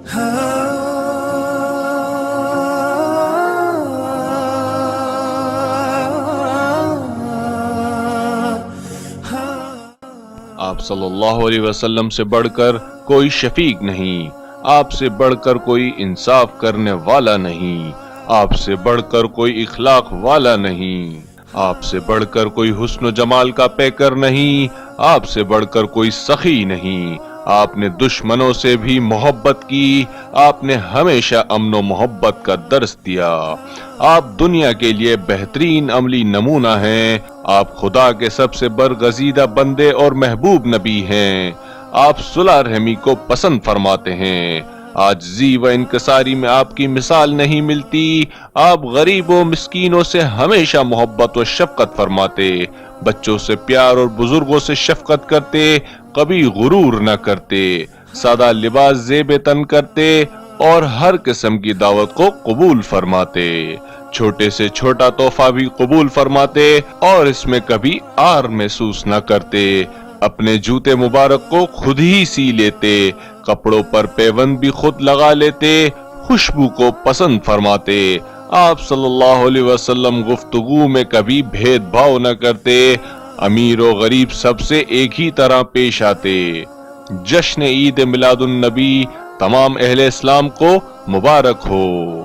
آپ صلی اللہ علیہ وسلم سے بڑھ کر کوئی شفیق نہیں، آپ سے بڑھ کر کوئی انصاف کرنے والا نہیں، آپ سے بڑھ کر کوئی اخلاق والا نہیں، آپ سے بڑھ کر کوئی حسن و جمال کا پیکر نہیں، آپ سے بڑھ کر کوئی سخی نہیں، آپ نے دشمنوں سے بھی محبت کی، آپ نے ہمیشہ امن و محبت کا درس دیا، آپ دنیا کے لیے بہترین عملی نمونہ ہیں، آپ خدا کے سب سے برگزیدہ بندے اور محبوب نبی ہیں، آپ صلح رحمی کو پسند فرماتے ہیں، عاجزی و انکساری میں آپ کی مثال نہیں ملتی، آپ غریب و مسکینوں سے ہمیشہ محبت و شفقت فرماتے، بچوں سے پیار اور بزرگوں سے شفقت کرتے، کبھی غرور نہ کرتے، سادہ لباس زیب تن کرتے اور ہر قسم کی دعوت کو قبول فرماتے، چھوٹے سے چھوٹا تحفہ بھی قبول فرماتے اور اس میں کبھی آر محسوس نہ کرتے، اپنے جوتے مبارک کو خود ہی سی لیتے، کپڑوں پر پیوند بھی خود لگا لیتے، خوشبو کو پسند فرماتے، آپ صلی اللہ علیہ وسلم گفتگو میں کبھی بھید بھاؤ نہ کرتے، امیر و غریب سب سے ایک ہی طرح پیش آتے، جشن عید میلاد النبی تمام اہل اسلام کو مبارک ہو۔